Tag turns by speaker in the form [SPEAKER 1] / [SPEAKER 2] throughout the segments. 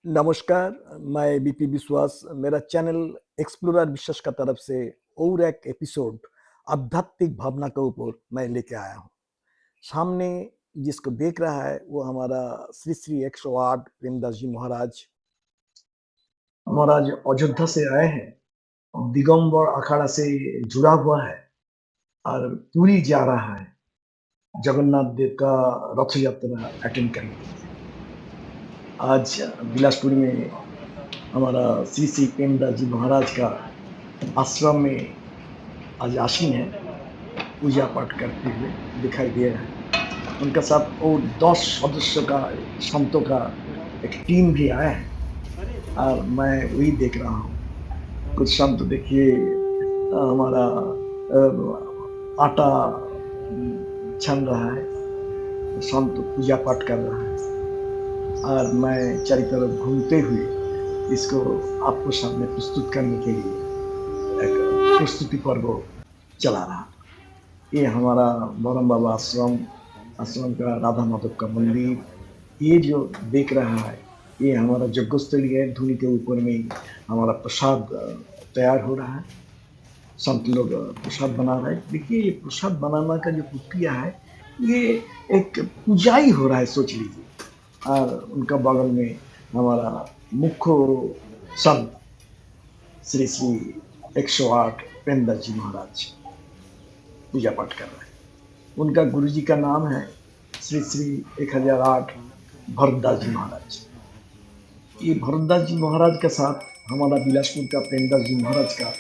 [SPEAKER 1] नमस्कार, मैं बीपी विश्वास मेरा चैनल एक्सप्लोरर विश्वास का तरफ से और एक एपिसोड आध्यात्मिक भावना के ऊपर मैं लेके आया हूँ। सामने जिसको देख रहा है वो हमारा श्री श्री 108 प्रेमदास जी महाराज। महाराज अयोध्या से आए हैं, दिगंबर अखाड़ा से जुड़ा हुआ है और पूरी जा रहा है जगन्नाथ देव का रथ यात्रा अटेंड करने के लिए। आज बिलासपुर में हमारा श्री श्री प्रेमदास जी महाराज का आश्रम में आज आसीन है, पूजा पाठ करते हुए दिखाई दे रहा है। उनके साथ और 10 सदस्यों का संतों का एक टीम भी आया है और मैं वही देख रहा हूँ। कुछ संत देखिए हमारा आटा छन रहा है, संत पूजा पाठ कर रहा है और मैं चारों तरफ घूमते हुए इसको आपको सामने प्रस्तुत करने के लिए एक प्रस्तुति पर्व चला रहा। ये हमारा बरम बाबा आश्रम का राधा माधव का मंदिर, ये जो देख रहा है ये हमारा यज्ञस्थली है। धुनी के ऊपर में हमारा प्रसाद तैयार हो रहा है, संत लोग प्रसाद बना रहे हैं। देखिए ये प्रसाद बनाना का जो प्रक्रिया है ये एक पूजा ही हो रहा है, सोच लीजिए। और उनका बगल में हमारा मुख्य संत श्री श्री 108 प्रेमदास जी महाराज पूजा पाठ कर रहे हैं। उनका गुरुजी का नाम है श्री श्री 1008 भरतदास जी महाराज। ये भरतदास जी महाराज के साथ हमारा बिलासपुर का प्रेमदास जी महाराज का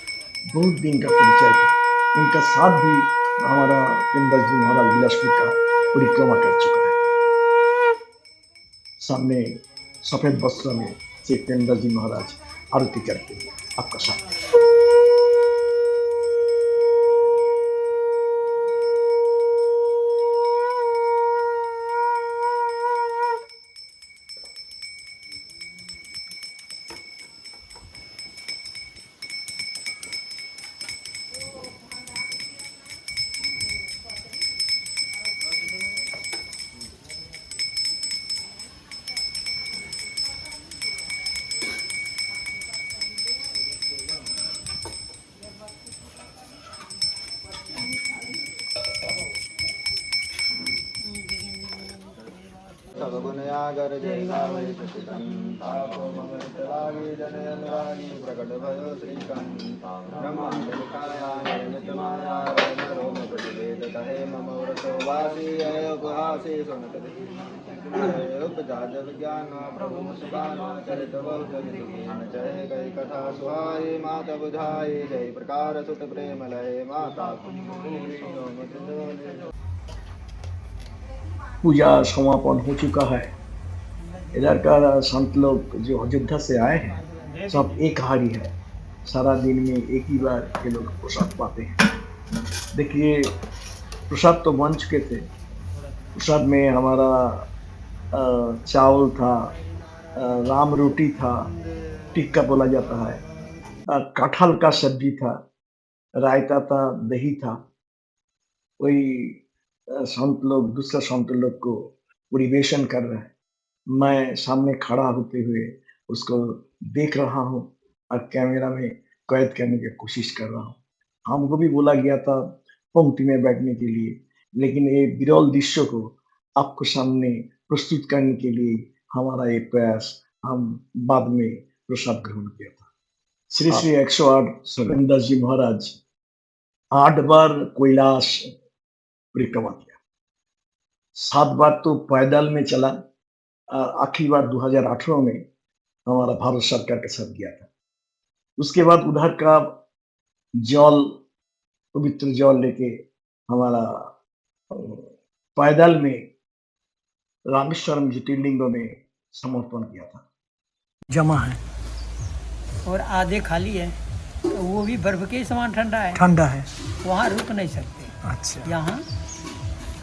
[SPEAKER 1] बहुत दिन का परिचय था। उनका साथ भी हमारा प्रेमदास जी महाराज बिलासपुर का परिक्रमा कर चुका है। सामने सफेद वस्त्र में श्री प्रेमदास जी महाराज आरती करते हैं आपका साथ।
[SPEAKER 2] गुणयागर जय गावे सचितं तापो मंगलरागी जनयनुरागी प्रकट भयो श्रीकंठ ब्रह्मांडकाया नित्यमाया रोम प्रतिवेद कहे मम व्रतो वासी है उपहासी सुनत उपजा जग ज्ञान प्रभु सुबान चरित बहुत जगन जय गई कथा सुहाई माता बुझाई जय प्रकार सुत प्रेम लय माता
[SPEAKER 1] पूजा समापन हो चुका है। इधर का संत लोग जो अयोध्या से आए हैं सब एक हारी है, सारा दिन में एक ही बार ये लोग प्रसाद पाते हैं। देखिए प्रसाद तो बन चुके थे। प्रसाद में हमारा चावल था, राम रोटी था, टिक्का बोला जाता है, कटहल का सब्जी था, रायता था, दही था। वही संत लोग दूसरा संत लोग को परिवेशन कर रहे हैं। मैं सामने खड़ा होते हुए उसको देख रहा हूँ और कैमरा में कैद करने की कोशिश कर रहा हूँ। हमको भी बोला गया था पंक्ति में बैठने के लिए, लेकिन ये विरल दृश्य को आपको सामने प्रस्तुत करने के लिए हमारा ये प्रयास हम बाद में प्रसाद ग्रहण किया था। श्री श्री 108 प्रेमदास जी महाराज 8 बार कैलाश परिक्रमा किया, 7 बार तो पैदल में चला। आखिरी बार 2018 में हमारा भारत सरकार के साथ गया था। उसके बाद उधर का जल, पवित्र जल लेके हमारा पैदल में रामेश्वरम ज्योतिर्लिंग में समर्पण किया था। जमा है
[SPEAKER 3] और आधे खाली है, तो वो भी बर्फ के समान ठंडा है।
[SPEAKER 1] ठंडा है,
[SPEAKER 3] वहाँ रुक नहीं सकते।
[SPEAKER 1] अच्छा,
[SPEAKER 3] यहाँ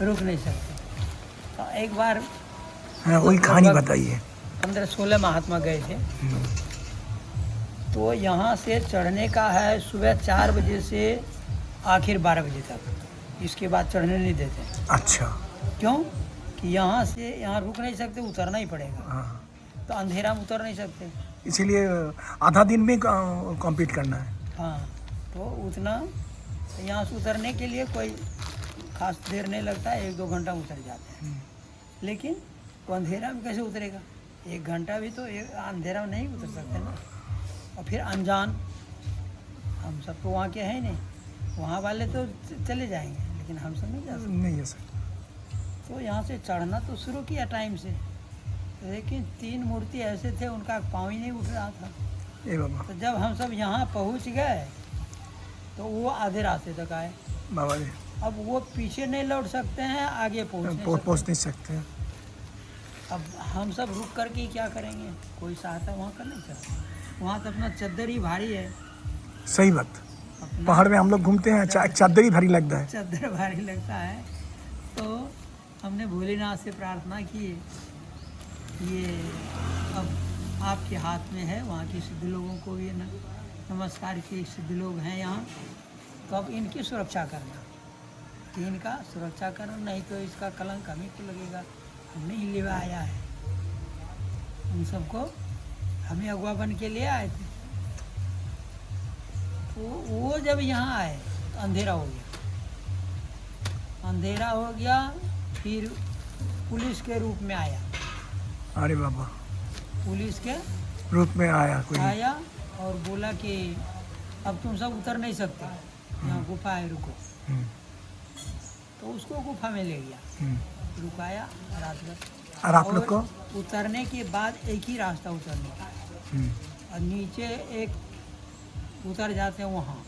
[SPEAKER 3] रुक नहीं सकते। तो एक बार
[SPEAKER 1] वही कहानी बताइए।
[SPEAKER 3] 15-16 महात्मा गए थे, तो यहाँ से चढ़ने का है सुबह 4 बजे से आखिर 12 बजे तक। इसके बाद चढ़ने नहीं देते।
[SPEAKER 1] अच्छा,
[SPEAKER 3] क्यों कि यहाँ से यहाँ रुक नहीं सकते, उतरना ही पड़ेगा। तो अंधेरा में उतर नहीं सकते।
[SPEAKER 1] इसीलिए आधा दिन में कंप्लीट करना है।
[SPEAKER 3] हाँ, तो उतना यहाँ से उतरने के लिए कोई खास देर नहीं लगता है, 1-2 घंटा में उतर जाते हैं। लेकिन वो अंधेरा में कैसे उतरेगा? 1 घंटा भी तो अंधेरा में नहीं उतर सकते ना। और फिर अनजान, हम सब तो वहाँ के हैं नहीं, वहाँ वाले तो चले जाएंगे, लेकिन हम सब नहीं जा सकते।
[SPEAKER 1] नहीं है सर।
[SPEAKER 3] तो यहाँ से चढ़ना तो शुरू किया टाइम से, लेकिन 3 मूर्ति ऐसे थे उनका पाँव ही नहीं उठ रहा था।
[SPEAKER 1] ए बाबा।
[SPEAKER 3] तो जब हम सब यहाँ पहुँच गए तो वो आधे रास्ते तक आए।
[SPEAKER 1] बाबा जी
[SPEAKER 3] अब वो पीछे नहीं लौट सकते हैं, आगे
[SPEAKER 1] पहुँच नहीं सकते हैं।
[SPEAKER 3] अब हम सब रुक करके क्या करेंगे? कोई सहायता वहाँ कर नहीं सकता। वहाँ तो अपना चद्दर ही भारी है।
[SPEAKER 1] सही बात।
[SPEAKER 3] अपना
[SPEAKER 1] पहाड़ में हम लोग घूमते हैं, चादर ही भारी लगता है।
[SPEAKER 3] चद्दर भारी लगता है। तो हमने भोलेनाथ से प्रार्थना की, ये अब आपके हाथ में है। वहाँ के सिद्ध लोगों को भी नमस्कार किए, सिद्ध लोग हैं यहाँ, तो अब इनकी सुरक्षा करना, इनका सुरक्षा करना, नहीं तो इसका कलंक हमें को लगेगा। हमने ही लेवा आया है, उन सबको हमें अगवा बन के ले आए थे। तो वो जब यहाँ आए तो अंधेरा हो गया, अंधेरा हो गया। फिर पुलिस के रूप में आया,
[SPEAKER 1] अरे बाबा,
[SPEAKER 3] पुलिस के
[SPEAKER 1] रूप में आया कोई।
[SPEAKER 3] आया और बोला कि अब तुम सब उतर नहीं सकते, यहाँ गुफा है, रुको।
[SPEAKER 1] हम्म,
[SPEAKER 3] तो उसको गुफा में ले गया,
[SPEAKER 1] हम्म।
[SPEAKER 3] रुकाया रात भर।
[SPEAKER 1] और आप लोग को?
[SPEAKER 3] उतरने के बाद एक ही रास्ता उतरने का,
[SPEAKER 1] हम्म,
[SPEAKER 3] और नीचे एक उतर जाते हैं, वहाँ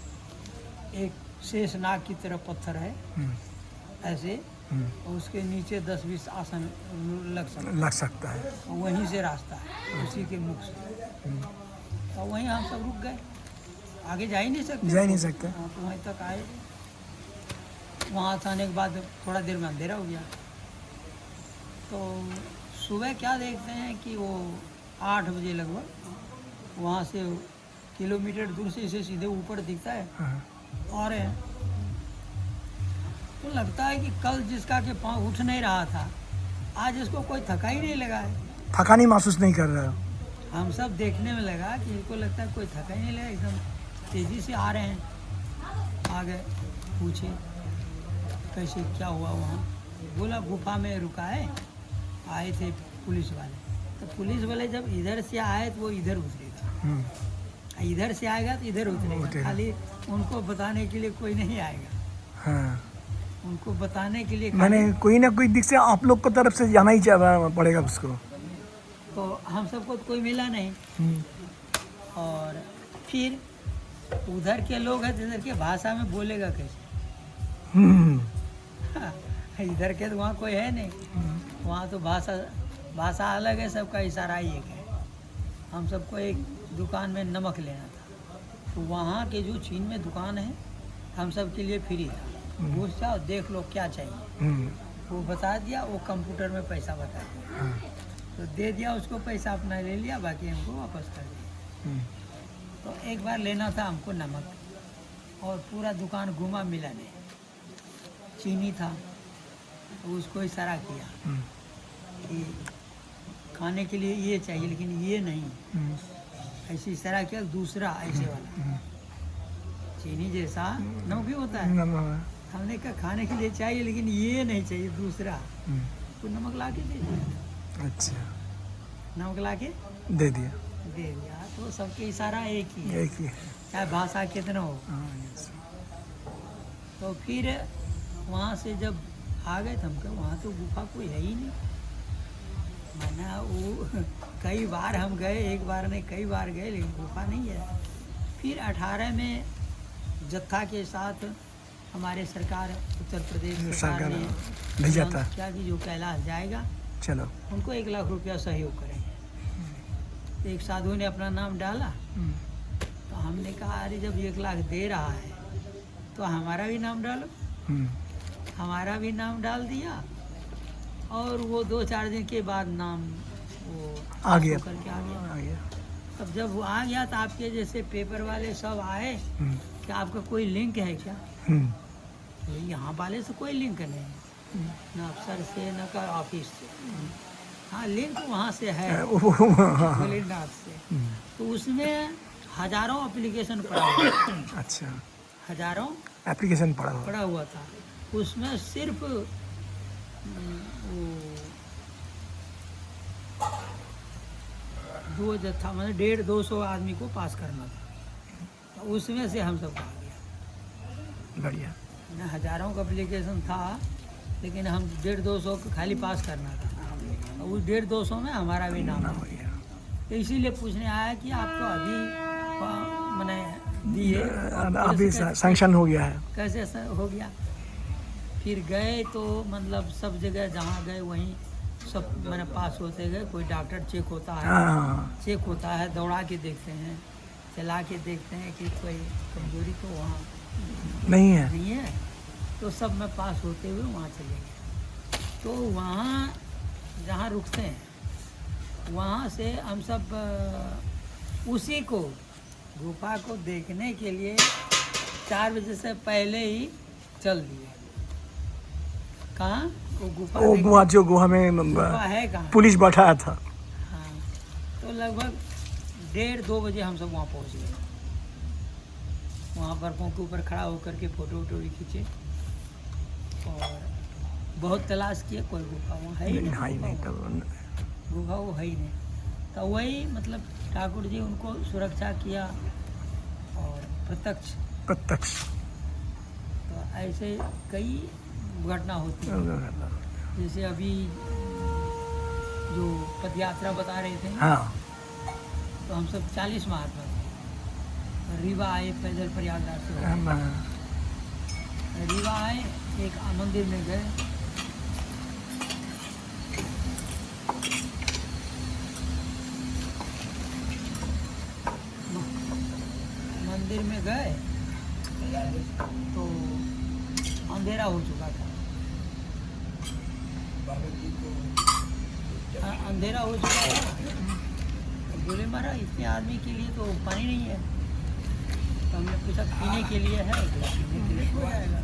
[SPEAKER 3] एक शेषनाग की तरह पत्थर है
[SPEAKER 1] हम्म,
[SPEAKER 3] ऐसे, और उसके नीचे 10-20 आसन लग
[SPEAKER 1] सकता है।
[SPEAKER 3] वहीं से रास्ता है, उसी के मुख से। तो वहीं हम सब रुक गए, आगे जा ही नहीं सकते।
[SPEAKER 1] जा ही नहीं सकते।
[SPEAKER 3] हाँ, तो वहीं तक आए। वहाँ से आने के बाद थोड़ा देर में अंधेरा हो गया। तो सुबह क्या देखते हैं कि वो 8 बजे लगभग वहाँ से किलोमीटर दूर से इसे सीधे ऊपर दिखता है,
[SPEAKER 1] हाँ,
[SPEAKER 3] आ रहे हैं। तो लगता है कि कल जिसका के पाँव उठ नहीं रहा था, आज इसको कोई थका ही नहीं लगा है।
[SPEAKER 1] थकानी महसूस नहीं कर रहे हो?
[SPEAKER 3] हम सब देखने में लगा कि इनको लगता है कोई थका ही नहीं लगा, एकदम तेज़ी से आ रहे हैं। आ गए, पूछे कैसे क्या हुआ वहाँ, बोला गुफा में रुका है, आए थे पुलिस वाले। तो पुलिस वाले जब इधर से आए तो वो इधर उतरेगा, इधर से आएगा तो इधर उतरेगा। खाली उनको बताने के लिए कोई नहीं आएगा।
[SPEAKER 1] हाँ।
[SPEAKER 3] उनको बताने के लिए
[SPEAKER 1] मैंने कोई ना कोई दिख से आप लोग को तरफ से जाना ही पड़ेगा उसको।
[SPEAKER 3] तो हम सबको तो कोई मिला नहीं। और फिर उधर के लोग हैं, इधर के भाषा में बोलेगा कैसे? इधर के तो वहाँ कोई है नहीं, वहाँ तो भाषा अलग है, सबका इशारा ही एक है। हम सबको एक दुकान में नमक लेना था, तो वहाँ के जो चीन में दुकान है, हम सब के लिए फ्री था। घुस जाओ, देख लो क्या चाहिए, वो बता दिया, वो कंप्यूटर में पैसा बता दिया, तो दे दिया उसको, पैसा अपना ले लिया, बाकी हमको वापस कर दिया। तो एक बार लेना था हमको नमक, और पूरा दुकान घूमा, मिला नहीं। चीनी था, तो उसको इशारा किया कि खाने के लिए ये चाहिए, लेकिन ये नहीं। ऐसे इशारा किया, दूसरा ऐसे वाला चीनी जैसा नमक भी होता है। हमने कहा खाने के लिए चाहिए, लेकिन ये नहीं चाहिए, दूसरा। तो नमक ला के दे दिया।
[SPEAKER 1] अच्छा,
[SPEAKER 3] नमक ला के
[SPEAKER 1] दे दिया।
[SPEAKER 3] तो सबके इशारा एक ही है,
[SPEAKER 1] एक ही है।
[SPEAKER 3] चाहे भाषा कितना हो। तो फिर वहाँ से जब आ गए, तो हम कहा वहाँ तो गुफा कोई है ही नहीं। मैंने वो कई बार हम गए, एक बार नहीं कई बार गए, लेकिन गुफा नहीं है। फिर 18 में जत्था के साथ हमारे सरकार, उत्तर प्रदेश सरकार ने
[SPEAKER 1] भेजा था
[SPEAKER 3] क्या कि जो कैलाश जाएगा,
[SPEAKER 1] चलो
[SPEAKER 3] उनको 1 लाख रुपया सहयोग करेंगे। तो एक साधु ने अपना नाम डाला, तो हमने कहा अरे जब 1 लाख दे रहा है तो हमारा भी नाम डालो। हमारा भी नाम डाल दिया, और वो 2-4 दिन के बाद नाम वो
[SPEAKER 1] आ गया,
[SPEAKER 3] करके आ गया। अब जब वो आ गया तो आपके जैसे पेपर वाले सब आए कि आपका कोई लिंक है क्या? यहाँ वाले से कोई लिंक नहीं, न अफसर से न का ऑफिस से। हाँ लिंक वहाँ से है
[SPEAKER 4] हाँ,
[SPEAKER 3] गोलीनाथ से। तो उसमें हजारों एप्लीकेशन पड़ा हुआ था,
[SPEAKER 4] अच्छा
[SPEAKER 3] हजारों
[SPEAKER 4] एप्लीकेशन पड़ा हुआ।
[SPEAKER 3] पड़ा हुआ था। उसमें सिर्फ वो 2 जत्था मतलब 150-200 आदमी को पास करना था। तो उसमें से हम सब आ गया।
[SPEAKER 4] बढ़िया।
[SPEAKER 3] न हजारों का एप्लीकेशन था, लेकिन हम 150-200 को खाली पास करना था। और उस 150-200 में हमारा भी नाम
[SPEAKER 4] ना
[SPEAKER 3] था।
[SPEAKER 4] बढ़िया।
[SPEAKER 3] तो इसीलिए पूछने आया कि आपको अभी मैंने दिए और
[SPEAKER 4] अभी
[SPEAKER 3] कैसे-
[SPEAKER 4] सैंक्शन हो गया है।
[SPEAKER 3] कैसे हो गया। फिर गए तो मतलब सब जगह जहाँ गए वहीं सब मैंने पास होते गए। कोई डॉक्टर चेक होता है,
[SPEAKER 4] हाँ
[SPEAKER 3] चेक होता है, दौड़ा के देखते हैं, चला के देखते हैं कि कोई कमजोरी तो वहाँ
[SPEAKER 4] नहीं है।
[SPEAKER 3] नहीं है। तो सब में पास होते हुए वहाँ चले गए। तो वहाँ जहाँ रुकते हैं वहाँ से हम सब उसी को गुफा को देखने के लिए 4 बजे से पहले ही चल दिए। कहाँ वो गुफा
[SPEAKER 4] वो
[SPEAKER 3] देखने-
[SPEAKER 4] गुहा जो गुहा में
[SPEAKER 3] गुफा है कहाँ?
[SPEAKER 4] पुलिस बैठाया था।
[SPEAKER 3] हाँ। तो लगभग 1:30-2 बजे हम सब वहाँ पहुँच गए। वहाँ बर्फ़ों के ऊपर खड़ा होकर के फ़ोटो वोटो भी खींचे और बहुत तलाश किए, कोई गुफा वहाँ है ही
[SPEAKER 4] हाँ ही नहीं
[SPEAKER 3] नहीं।
[SPEAKER 4] तब
[SPEAKER 3] गुफा वो है ही नहीं। तो वही मतलब ठाकुर जी उनको सुरक्षा किया और प्रत्यक्ष।
[SPEAKER 4] प्रत्यक्ष।
[SPEAKER 3] तो ऐसे कई घटना होती है। जैसे अभी जो पदयात्रा बता रहे थे ना,
[SPEAKER 4] हाँ
[SPEAKER 3] तो हम सब 40 महात्मा थे। रीवा आए पैदल प्रयागराज से होके।
[SPEAKER 4] हाँ,
[SPEAKER 3] रीवा आए, एक मंदिर में गए, मंदिर में गए तो अंधेरा हो चुका था। अंधेरा हो चुका था। तो बोले महाराज इतने आदमी के लिए तो पानी नहीं है। तो हमने पूछा पीने के लिए है? तो पीने के लिए हो जाएगा।